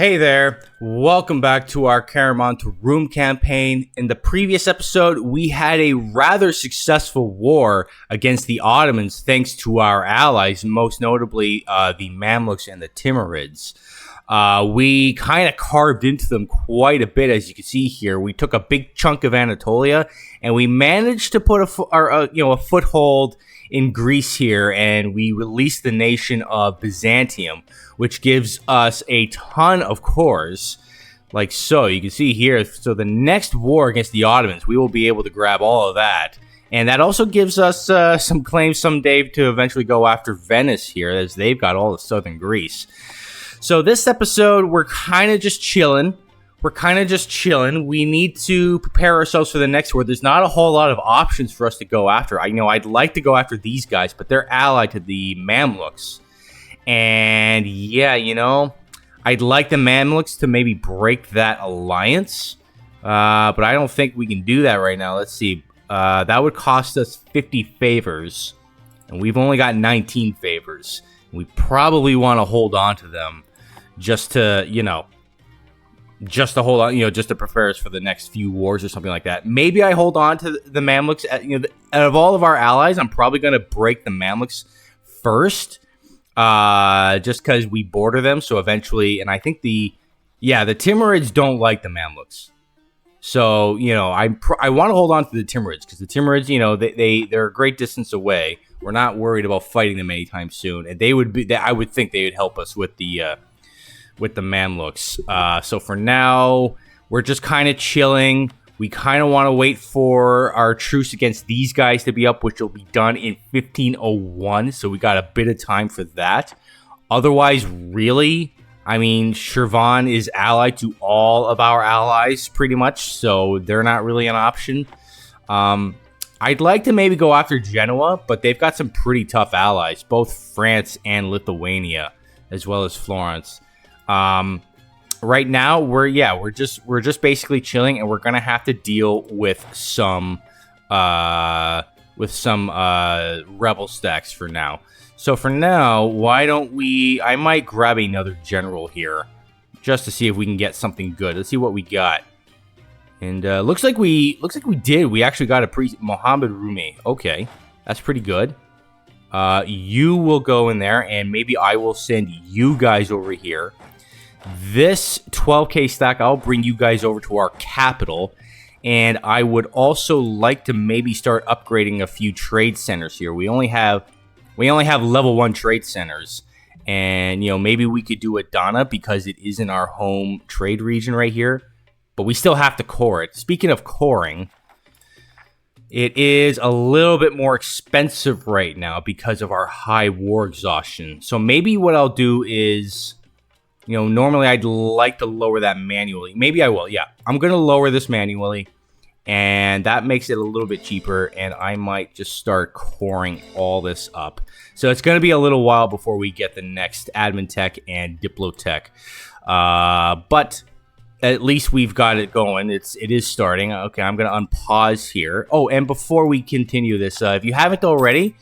Hey there, welcome back to our Karaman to Room campaign. In the previous episode, we had a rather successful war against the Ottomans thanks to our allies, most notably the Mamluks and the Timurids. We kind of carved into them quite a bit, as you can see here. We took a big chunk of Anatolia, and we managed to put a foothold in Greece here, and we released the nation of Byzantium, which gives us a ton of cores, like so. You can see here, so the next war against the Ottomans, we will be able to grab all of that. And that also gives us some claims someday to eventually go after Venice here, as they've got all of southern Greece. So this episode, we're kind of just chilling. We need to prepare ourselves for the next war. There's not a whole lot of options for us to go after. I'd like to go after these guys, but they're allied to the Mamluks. And yeah, I'd like the Mamluks to maybe break that alliance. But I don't think we can do that right now. Let's see. That would cost us 50 favors. And we've only got 19 favors. We probably want to hold on to them just to hold on, just to prepare us for the next few wars or something like that. Maybe I hold on to the Mamluks. Out of all of our allies, I'm probably going to break the Mamluks first, just because we border them. So eventually, and I think the Timurids don't like the Mamluks. So I want to hold on to the Timurids because the Timurids, they're a great distance away. We're not worried about fighting them anytime soon, and I would think they would help us with the Mamluks. So for now, we're just kind of chilling. We kind of want to wait for our truce against these guys to be up, which will be done in 1501. So we got a bit of time for that. Otherwise, really, Shirvan is allied to all of our allies pretty much, so they're not really an option. I'd like to maybe go after Genoa, but they've got some pretty tough allies, both France and Lithuania, as well as Florence. Right now we're just basically chilling, and we're gonna have to deal with some rebel stacks for now. So for now, I might grab another general here just to see if we can get something good. Let's see what we got. And looks like we did. We actually got a Mohammed Rumi. Okay, that's pretty good. You will go in there, and maybe I will send you guys over here. This 12k stack, I'll bring you guys over to our capital, and I would also like to maybe start upgrading a few trade centers here. We only have level 1 trade centers, and maybe we could do Adana because it is in our home trade region right here, but we still have to core it. Speaking of coring, it is a little bit more expensive right now because of our high war exhaustion. So maybe what I'll do is, normally I'd like to lower that manually. Maybe I will, yeah. I'm going to lower this manually, and that makes it a little bit cheaper, and I might just start coring all this up. So it's going to be a little while before we get the next admin tech and diplotech. But at least we've got it going. It is starting. Okay, I'm going to unpause here. Oh, and before we continue this, if you haven't already,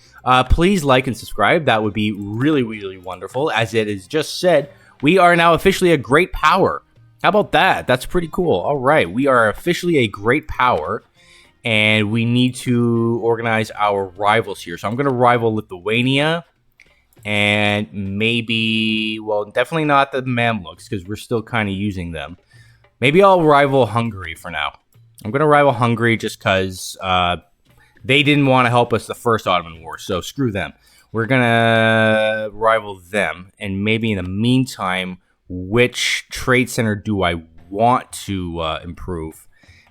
please like and subscribe. That would be really, really wonderful. As it is just said, we are now officially a great power. How about that? That's pretty cool. All right, we are officially a great power, and we need to organize our rivals here. So I'm going to rival Lithuania, and maybe, well, definitely not the Mamluks, because we're still kind of using them. Maybe I'll rival Hungary for now. I'm going to rival Hungary just because they didn't want to help us the first Ottoman War, so screw them. We're going to rival them, and maybe in the meantime, which trade center do I want to improve?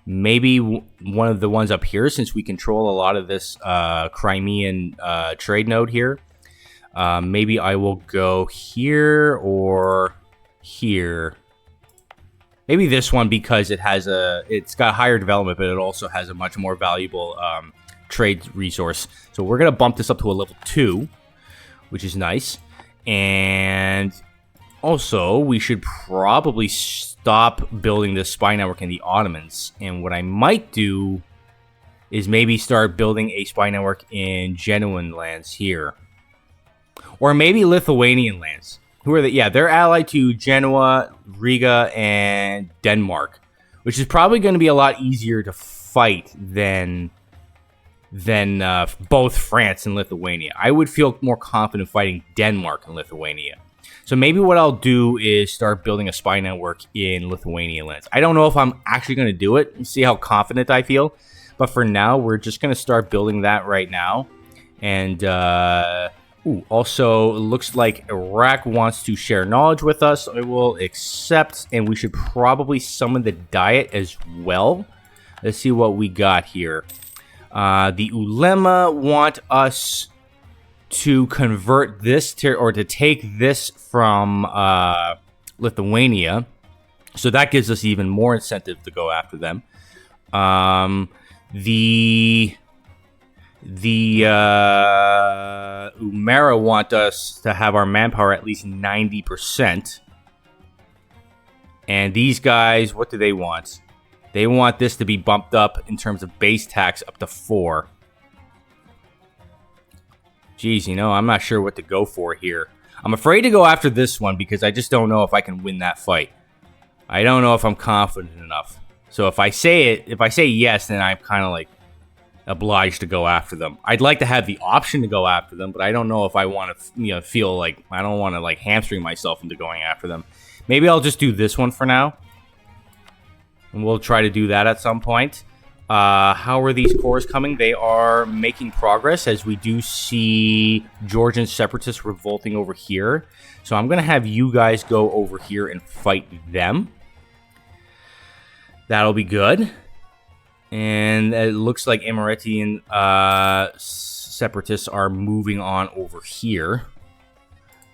Maybe one of the ones up here, since we control a lot of this Crimean trade node here. Maybe I will go here or here. Maybe this one because it's got higher development, but it also has a much more valuable trade resource. So we're going to bump this up to a level 2, which is nice. And also, we should probably stop building this spy network in the Ottomans. And what I might do is maybe start building a spy network in Genoan lands here. Or maybe Lithuanian lands. Who are they? Yeah, they're allied to Genoa, Riga, and Denmark, which is probably going to be a lot easier to fight than both France and Lithuania. I would feel more confident fighting Denmark and Lithuania. So maybe what I'll do is start building a spy network in Lithuanian lands. I don't know if I'm actually going to do it and see how confident I feel. But for now, we're just going to start building that right now. And also, it looks like Iraq wants to share knowledge with us. I will accept, and we should probably summon the Diet as well. Let's see what we got here. The Ulema want us to convert this or to take this from Lithuania, so that gives us even more incentive to go after them. The Umera want us to have our manpower at least 90%, and these guys, what do they want? They want this to be bumped up in terms of base tax up to 4. Geez, you know, I'm not sure what to go for here. I'm afraid to go after this one because I just don't know if I can win that fight. I don't know if I'm confident enough. So if I say yes, then I'm kind of like obliged to go after them. I'd like to have the option to go after them, but I don't know if I want to, feel like I don't want to like hamstring myself into going after them. Maybe I'll just do this one for now, and we'll try to do that at some point. How are these cores coming? They are making progress as we do see Georgian separatists revolting over here. So I'm going to have you guys go over here and fight them. That'll be good. And it looks like Emiratian separatists are moving on over here,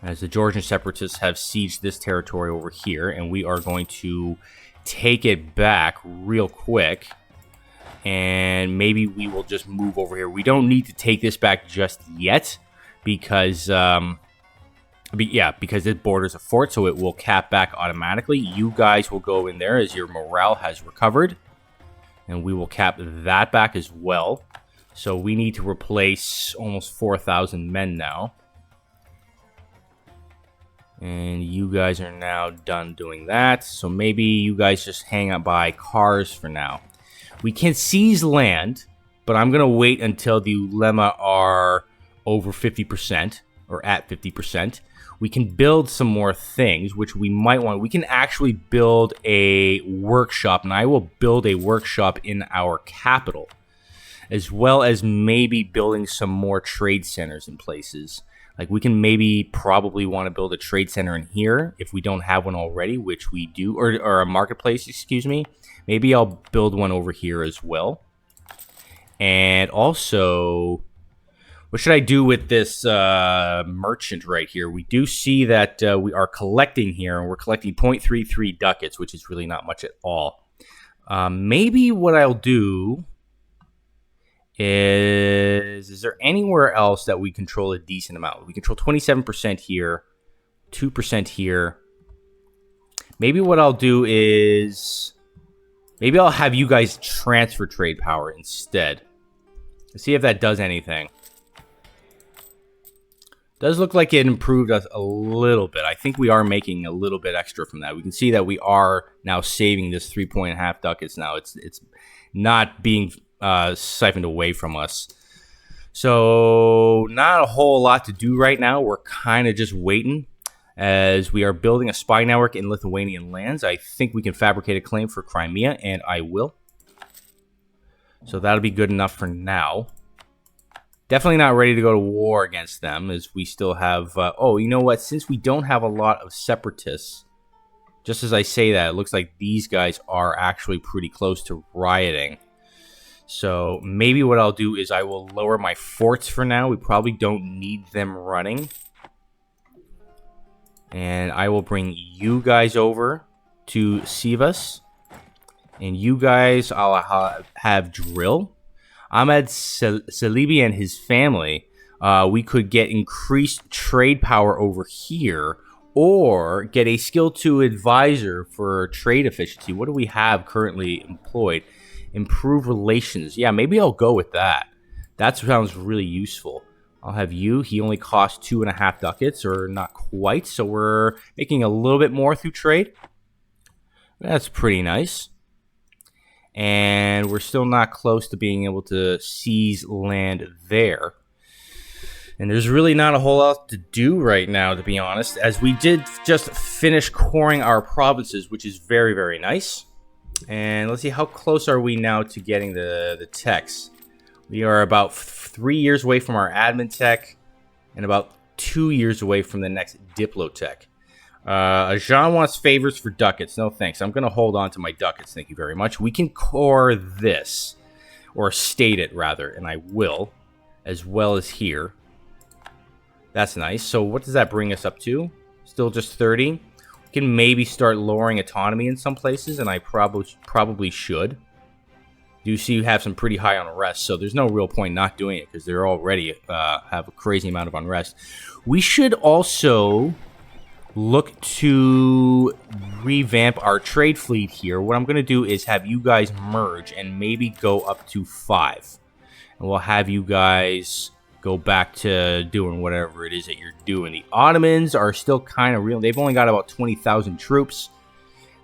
as the Georgian separatists have sieged this territory over here. And we are going to take it back real quick. And maybe we will just move over here. We don't need to take this back just yet because, because it borders a fort, so it will cap back automatically. You guys will go in there as your morale has recovered, and we will cap that back as well. So we need to replace almost 4,000 men now. And you guys are now done doing that. So maybe you guys just hang out by cars for now. We can seize land, but I'm going to wait until the Ulema are over 50% or at 50%. We can build some more things, which we might want. We can actually build a workshop, and I will build a workshop in our capital, as well as maybe building some more trade centers in places. Like we can probably want to build a trade center in here if we don't have one already, which we do, or a marketplace, excuse me. Maybe I'll build one over here as well. And also, what should I do with this merchant right here? We do see that we are collecting here, and we're collecting 0.33 ducats, which is really not much at all. Maybe what I'll do is there anywhere else that we control a decent amount? We control 27% here, 2% here. Maybe what I'll do is, maybe I'll have you guys transfer trade power instead. Let's see if that does anything. Does look like it improved us a little bit. I think we are making a little bit extra from that. We can see that we are now saving this 3.5 ducats now. It's not being siphoned away from us. So not a whole lot to do right now. We're kind of just waiting as we are building a spy network in Lithuanian lands. I think we can fabricate a claim for Crimea, and I will. So that'll be good enough for now. Definitely not ready to go to war against them, as we still have... oh, you know what? Since we don't have a lot of separatists, just as I say that, it looks like these guys are actually pretty close to rioting. So maybe what I'll do is I will lower my forts for now. We probably don't need them running. And I will bring you guys over to Sivas. And you guys, I'll have drill. Ahmed Salibi and his family, we could get increased trade power over here, or get a skill 2 advisor for trade efficiency. What do we have currently employed? Improve relations. Yeah, maybe I'll go with that. That sounds really useful. I'll have you. He only costs 2.5 ducats, or not quite, so we're making a little bit more through trade. That's pretty nice. And we're still not close to being able to seize land there. And there's really not a whole lot to do right now, to be honest, as we did just finish coring our provinces, which is very, very nice. And let's see, how close are we now to getting the techs? We are about 3 years away from our admin tech, and about 2 years away from the next diplotech. Jean wants favors for ducats. No thanks. I'm going to hold on to my ducats. Thank you very much. We can core this, or state it rather, and I will, as well as here. That's nice. So what does that bring us up to? Still just 30. We can maybe start lowering autonomy in some places, and I probably should. Do see you have some pretty high unrest, so there's no real point not doing it because they're already have a crazy amount of unrest. We should also look to revamp our trade fleet here. What I'm going to do is have you guys merge and maybe go up to 5. And we'll have you guys go back to doing whatever it is that you're doing. The Ottomans are still kind of real. They've only got about 20,000 troops.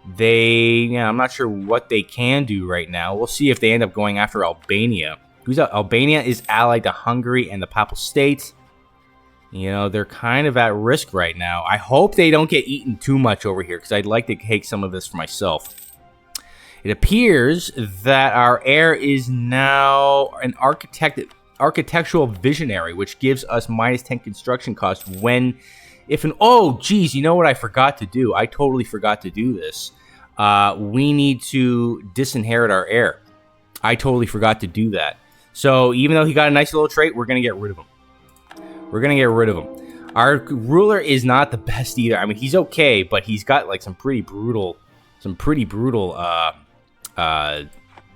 I'm not sure what they can do right now. We'll see if they end up going after Albania. Albania is allied to Hungary and the Papal State. You know, they're kind of at risk right now. I hope they don't get eaten too much over here, because I'd like to take some of this for myself. It appears that our heir is now an architectural visionary, which gives us -10 construction costs when... Oh, geez, you know what I forgot to do? I totally forgot to do this. We need to disinherit our heir. I totally forgot to do that. So even though he got a nice little trait, we're going to get rid of him. We're going to get rid of him. Our ruler is not the best either. I mean, he's okay, but he's got like some pretty brutal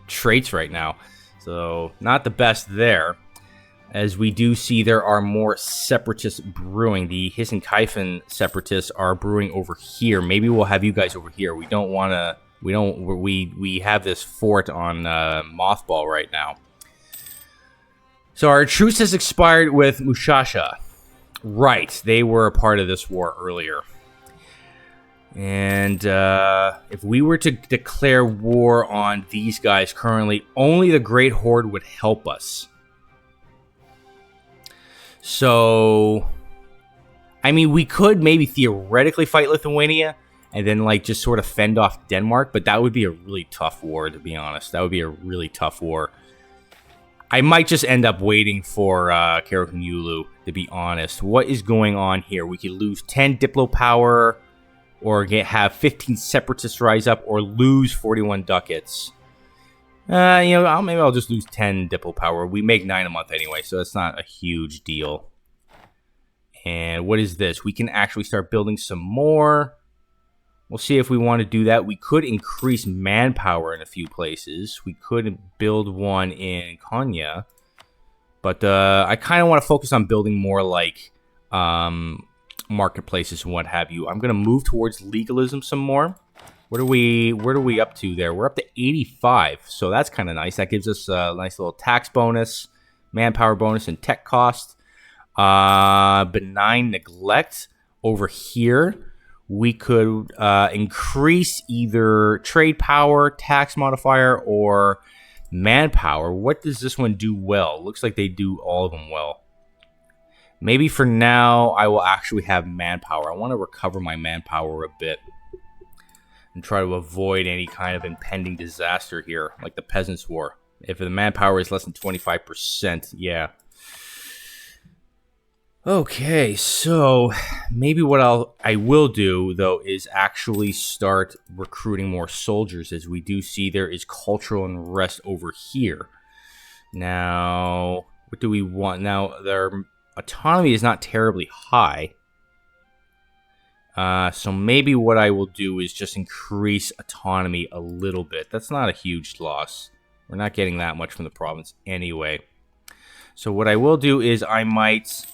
traits right now. So not the best there. As we do see, there are more separatists brewing. The Hissen-Kaifen separatists are brewing over here. Maybe we'll have you guys over here. We don't want to. We have this fort on mothball right now. So our truce has expired with Mushasha. Right, they were a part of this war earlier. And if we were to declare war on these guys currently, only the Great Horde would help us. So, I mean, we could maybe theoretically fight Lithuania and then, like, just sort of fend off Denmark, but that would be a really tough war, to be honest. That would be a really tough war. I might just end up waiting for Karaman, to be honest. What is going on here? We could lose 10 Diplo power, or have 15 separatists rise up, or lose 41 ducats. Maybe I'll just lose 10 Diplo power. We make 9 a month anyway, so that's not a huge deal. And what is this? We can actually start building some more. We'll see if we want to do that. We could increase manpower in a few places. We could build one in Konya. But I kind of want to focus on building more like marketplaces and what have you. I'm going to move towards legalism some more. What are we up to there? We're up to 85, so that's kind of nice. That gives us a nice little tax bonus, manpower bonus, and tech cost. Benign neglect over here. We could increase either trade power, tax modifier, or manpower. What does this one do well? Looks like they do all of them well. Maybe for now, I will actually have manpower. I want to recover my manpower a bit and try to avoid any kind of impending disaster here, like the Peasants' War. If the manpower is less than 25%, yeah. Okay, so maybe what I will do, though, is actually start recruiting more soldiers, as we do see there is cultural unrest over here. Now, what do we want? Now, their autonomy is not terribly high. So maybe what I will do is just increase autonomy a little bit. That's not a huge loss. We're not getting that much from the province anyway. So what I will do is I might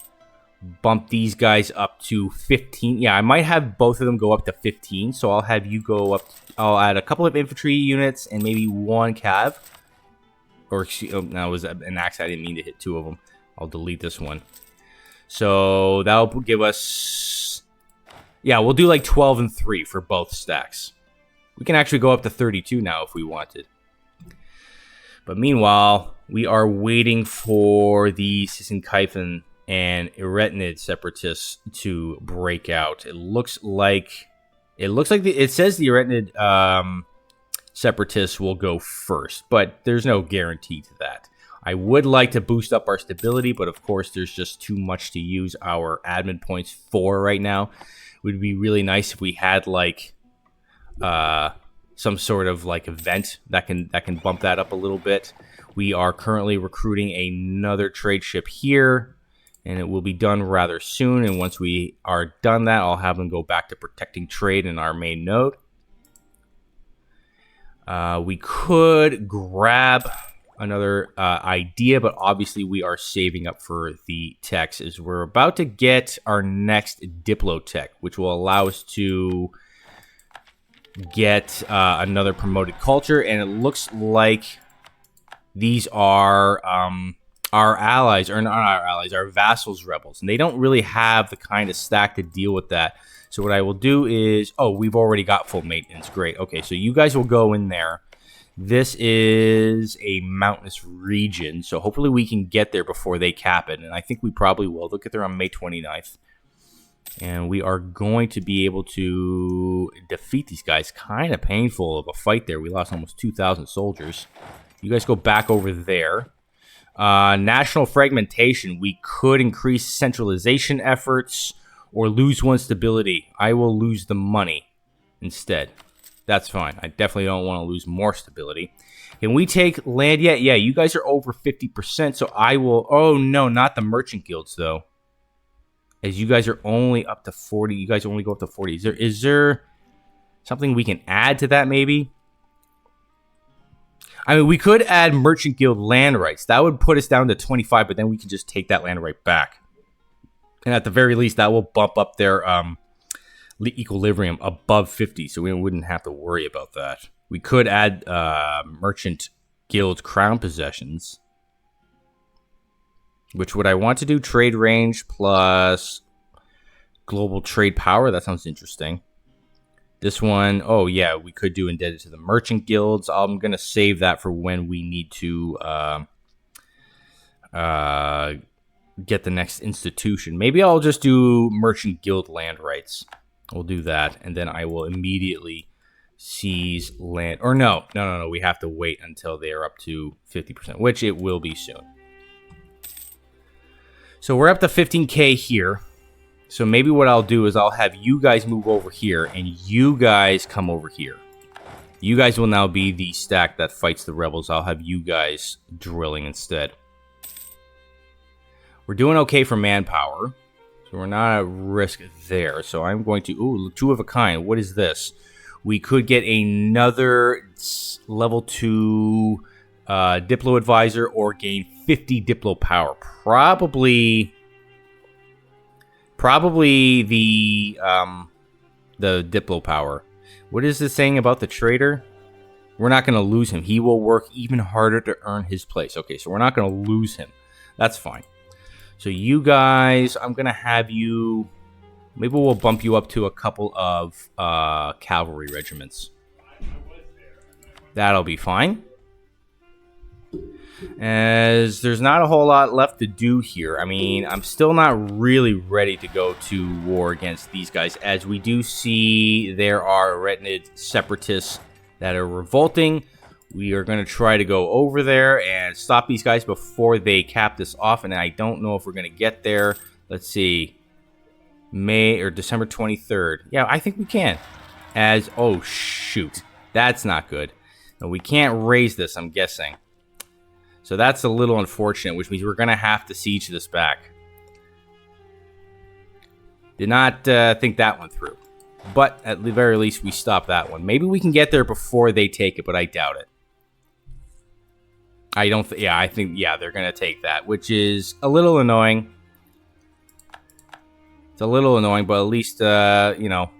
bump these guys up to 15. Yeah, I might have both of them go up to 15. So I'll have you go up. I'll add a couple of infantry units and maybe 1 cav. Or, no, it was an axe. I didn't mean to hit 2 of them. I'll delete this one. So that'll give us... Yeah, we'll do like 12 and 3 for both stacks. We can actually go up to 32 now if we wanted. But meanwhile, we are waiting for the Sisinkaifan and Eretnid separatists to break out. It says the Eretnid separatists will go first, but there's no guarantee to that. I would like to boost up our stability, but of course there's just too much to use our admin points for right now. It would be really nice if we had like some sort of like event that can bump that up a little bit. We are currently recruiting another trade ship here, and it will be done rather soon. And once we are done that, I'll have them go back to protecting trade in our main node. We could grab another idea, but obviously we are saving up for the techs, as we're about to get our next Diplotech, which will allow us to get another promoted culture. And it looks like these are our allies, or not our allies, our vassals rebels, and they don't really have the kind of stack to deal with that. So what I will do is, oh, we've already got full maintenance. Great. Okay, so you guys will go in there. This is a mountainous region, so hopefully we can get there before they cap it, and I think we probably will. They'll get there on May 29th, and we are going to be able to defeat these guys. Kind of painful of a fight there. We lost almost 2,000 soldiers. You guys go back over there. National fragmentation. We could increase centralization efforts or lose one stability. I will lose the money instead. That's fine. I definitely don't want to lose more stability. Can we take land yet? Yeah, you guys are over 50%, so I will... Oh, no, not the merchant guilds, though. As you guys are only up to 40. You guys only go up to 40. Is there something we can add to that, maybe? I mean, we could add merchant guild land rights. That would put us down to 25, but then we can just take that land right back. And at the very least, that will bump up their... equilibrium above 50, so we wouldn't have to worry about that. We could add merchant guild crown possessions, which would I want to do? Trade range plus global trade power. That sounds interesting. This one, oh yeah, we could do indebted to the merchant guilds. I'm gonna save that for when we need to get the next institution. Maybe I'll just do merchant guild land rights. We'll do that, and then I will immediately seize land. Or no. We have to wait until they are up to 50%, which it will be soon. So we're up to 15k here. So maybe what I'll do is I'll have you guys move over here, and you guys come over here. You guys will now be the stack that fights the rebels. I'll have you guys drilling instead. We're doing okay for manpower. So we're not at risk there. So I'm going to... Ooh, 2 of a kind. What is this? We could get another level 2 Diplo Advisor or gain 50 Diplo power. Probably the Diplo power. What is this saying about the trader? We're not going to lose him. He will work even harder to earn his place. Okay, so we're not going to lose him. That's fine. So you guys, I'm going to have you... Maybe we'll bump you up to a couple of cavalry regiments. That'll be fine. As there's not a whole lot left to do here. I mean, I'm still not really ready to go to war against these guys, as we do see there are Eretnid separatists that are revolting. We are going to try to go over there and stop these guys before they cap this off, and I don't know if we're going to get there. Let's see. May or December 23rd. Yeah, I think we can. As, oh, shoot. That's not good. No, we can't raise this, I'm guessing. So that's a little unfortunate, which means we're going to have to siege this back. Did not think that one through. But at the very least, we stop that one. Maybe we can get there before they take it, but I doubt it. I don't... Yeah, I think... Yeah, they're going to take that, which is a little annoying. It's a little annoying, but at least, you know,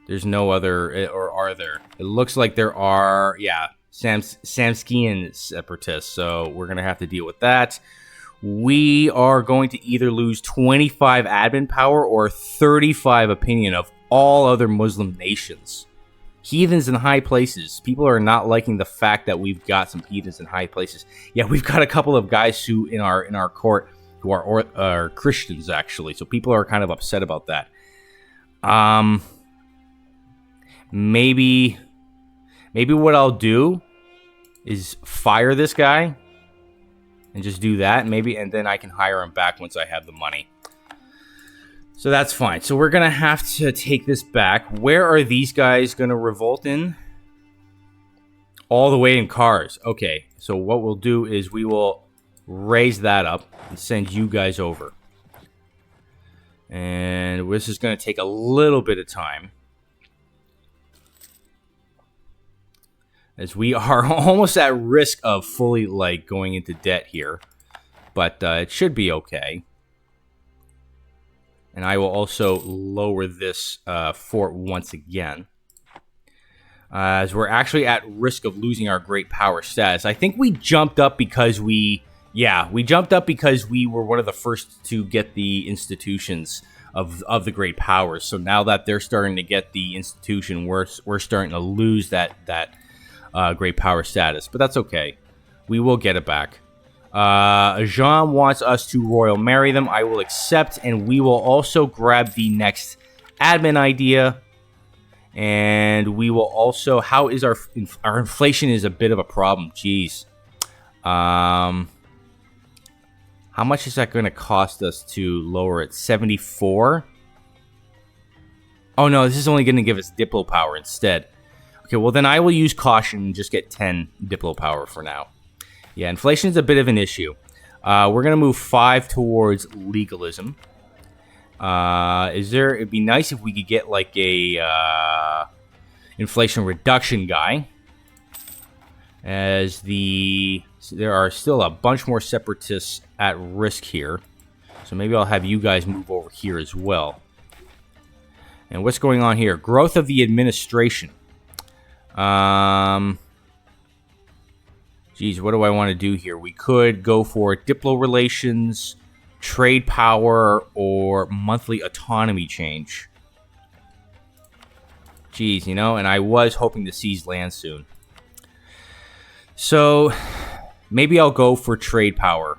there's no other... Or are there? It looks like there are... Yeah, Samskian separatists, so we're going to have to deal with that. we are going to either lose 25 admin power or 35 opinion of all other Muslim nations. Heathens in high places. People are not liking the fact that we've got some heathens in high places. Yeah, we've got a couple of guys who in our court who are Christians, actually. So people are kind of upset about that. Maybe what I'll do is fire this guy and just do that, and then I can hire him back once I have the money. So that's fine. So we're gonna have to take this back. Where are these guys gonna revolt in? All the way in cars. Okay, so what we'll do is we will raise that up and send you guys over. And this is gonna take a little bit of time, as we are almost at risk of fully, like, going into debt here. But it should be okay. And I will also lower this fort once again, as we're actually at risk of losing our great power status. I think we jumped up because we jumped up because we were one of the first to get the institutions of the great powers. So now that they're starting to get the institution, we're starting to lose that great power status. But that's okay. We will get it back. Jean wants us to royal marry them. I will accept, and we will also grab the next admin idea. And we will also... How is our inflation is a bit of a problem. Jeez. How much is that going to cost us to lower it? 74? Oh no, this is only going to give us Diplo power instead. Okay, well then I will use caution and just get 10 Diplo power for now. Yeah, inflation is a bit of an issue. We're going to move 5 towards legalism. It'd be nice if we could get like a inflation reduction guy. As there are still a bunch more separatists at risk here. So maybe I'll have you guys move over here as well. And what's going on here? Growth of the administration. Geez, what do I want to do here? We could go for Diplo relations, trade power, or monthly autonomy change. Geez, you know, and I was hoping to seize land soon. So, maybe I'll go for trade power.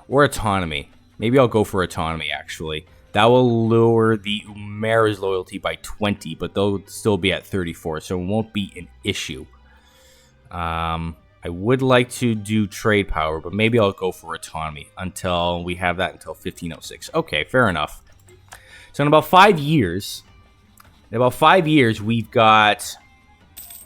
Or autonomy. Maybe I'll go for autonomy, actually. That will lower the Umera's loyalty by 20, but they'll still be at 34, so it won't be an issue. I would like to do trade power, but maybe I'll go for autonomy until we have that until 1506. Okay, fair enough. So in about 5 years, we've got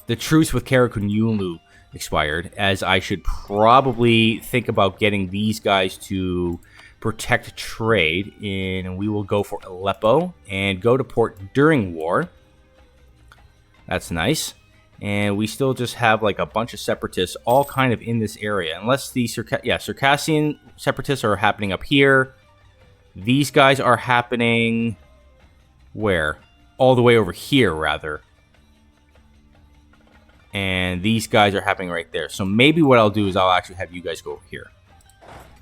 the truce with Karaman expired, as I should probably think about getting these guys to protect trade, and we will go for Aleppo and go to port during war. That's nice. And we still just have like a bunch of separatists all kind of in this area. Unless the Circassian separatists are happening up here. These guys are happening... where? All the way over here, rather. And these guys are happening right there. So maybe what I'll do is I'll actually have you guys go over here.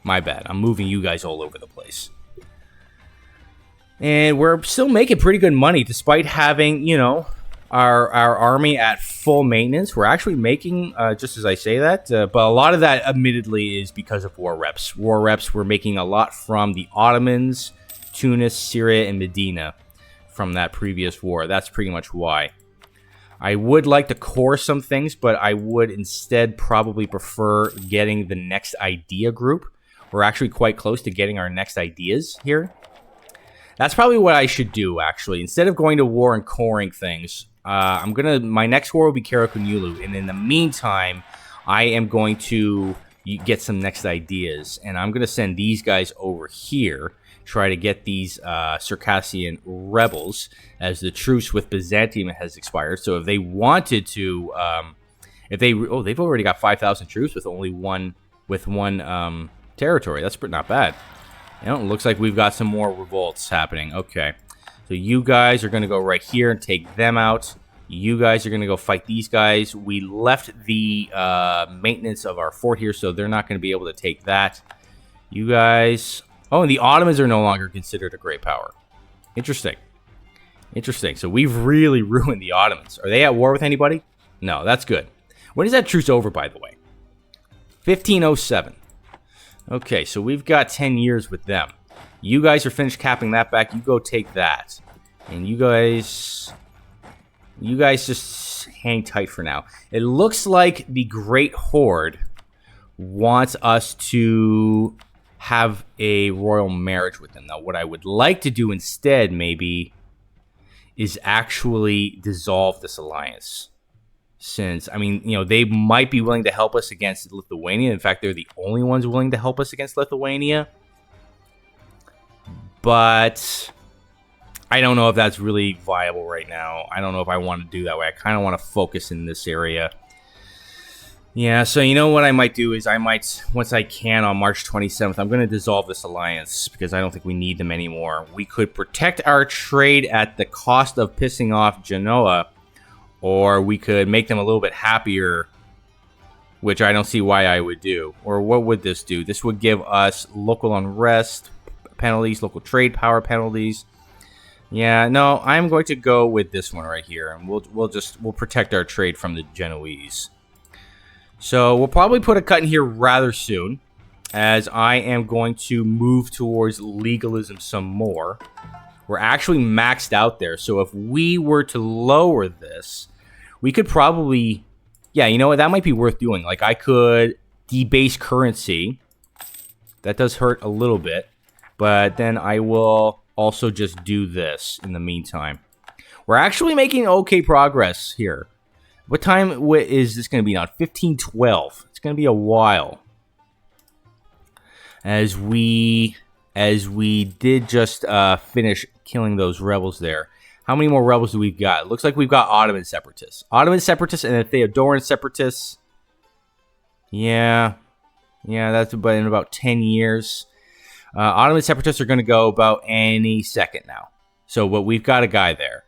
My bad. I'm moving you guys all over the place. And we're still making pretty good money despite having, you know... Our army at full maintenance. We're actually making, just as I say that, but a lot of that admittedly is because of war reps. War reps, we're making a lot from the Ottomans, Tunis, Syria, and Medina from that previous war. That's pretty much why. I would like to core some things, but I would instead probably prefer getting the next idea group. We're actually quite close to getting our next ideas here. That's probably what I should do, actually. Instead of going to war and coring things... my next war will be Karaman, and in the meantime, I am going to get some next ideas, and I'm going to send these guys over here, try to get these Circassian rebels, as the truce with Byzantium has expired. So if they wanted to, they've already got 5,000 troops with only one territory. That's not bad. You know, it looks like we've got some more revolts happening. Okay. So you guys are going to go right here and take them out. You guys are going to go fight these guys. We left the maintenance of our fort here, so they're not going to be able to take that. You guys... Oh, and the Ottomans are no longer considered a great power. Interesting. Interesting. So we've really ruined the Ottomans. Are they at war with anybody? No, that's good. When is that truce over, by the way? 1507. Okay, so we've got 10 years with them. You guys are finished capping that back. You go take that. And you guys just hang tight for now. It looks like the Great Horde wants us to have a royal marriage with them. Now, what I would like to do instead, maybe, is actually dissolve this alliance. Since, I mean, you know, they might be willing to help us against Lithuania. In fact, they're the only ones willing to help us against Lithuania. But I don't know if that's really viable right now. I don't know if I want to do that way. I kind of want to focus in this area. Yeah, so you know what I might do is I might, once I can on March 27th, I'm going to dissolve this alliance because I don't think we need them anymore. We could protect our trade at the cost of pissing off Genoa, or we could make them a little bit happier, which I don't see why I would do. Or what would this do? This would give us local unrest penalties, local trade power penalties. Yeah, no, I'm going to go with this one right here, and we'll protect our trade from the Genoese. So we'll probably put a cut in here rather soon, as I am going to move towards legalism some more. We're actually maxed out there, so if we were to lower this, we could probably, yeah, you know what, that might be worth doing. Like, I could debase currency. That does hurt a little bit, but then I will also just do this in the meantime. We're actually making okay progress here. What time is this going to be now? 1512. It's going to be a while. As we did just finish killing those rebels there. How many more rebels do we got? It looks like we've got Ottoman separatists. Ottoman separatists and the Theodoran separatists. Yeah, that's about in about 10 years. Ottoman separatists are going to go about any second now. So, but we've got a guy there.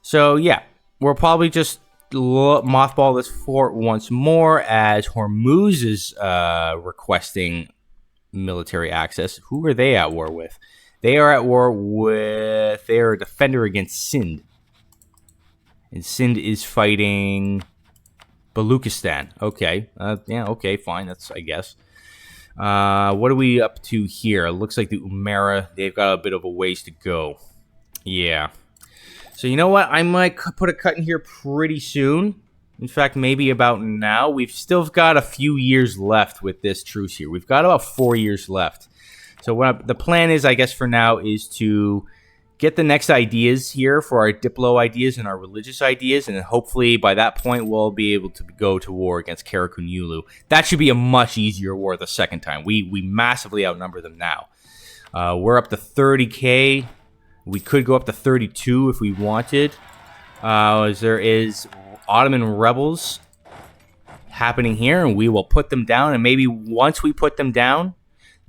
So, yeah, we'll probably just mothball this fort once more as Hormuz is requesting military access. Who are they at war with? They are at war with... They are a defender against Sind. And Sind is fighting Baluchistan. Okay. Yeah, okay, fine. That's, I guess. What are we up to here? It looks like the Umara, they've got a bit of a ways to go. Yeah. So you know what? I might put a cut in here pretty soon. In fact, maybe about now. We've still got a few years left with this truce here. We've got about 4 years left. So the plan is, I guess, for now, is to get the next ideas here for our Diplo ideas and our religious ideas, and then hopefully by that point we'll be able to go to war against Karakunyulu. That should be a much easier war the second time. We massively outnumber them now. We're up to 30k. We could go up to 32 if we wanted. There is Ottoman rebels happening here, and we will put them down, and maybe once we put them down,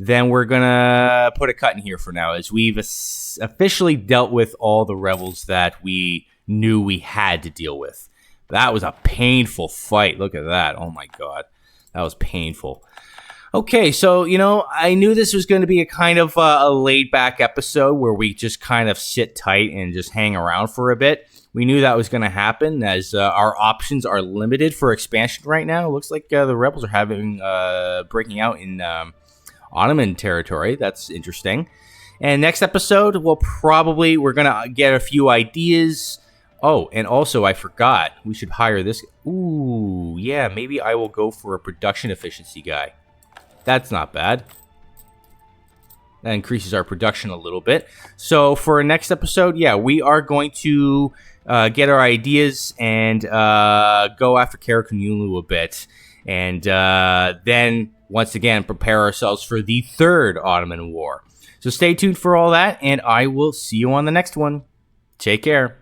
then we're going to put a cut in here for now, as we've officially dealt with all the rebels that we knew we had to deal with. That was a painful fight. Look at that. Oh, my God. That was painful. Okay, so, you know, I knew this was going to be a kind of a laid-back episode where we just kind of sit tight and just hang around for a bit. We knew that was going to happen, as our options are limited for expansion right now. It looks like the rebels are breaking out in Ottoman territory. That's interesting. And next episode, we're going to get a few ideas. Oh, and also, I forgot, we should hire this. Ooh, yeah, maybe I will go for a production efficiency guy. That's not bad. That increases our production a little bit. So for our next episode, yeah, we are going to get our ideas and go after Karakunyulu a bit. And then, once again, prepare ourselves for the Third Ottoman War. So stay tuned for all that, and I will see you on the next one. Take care.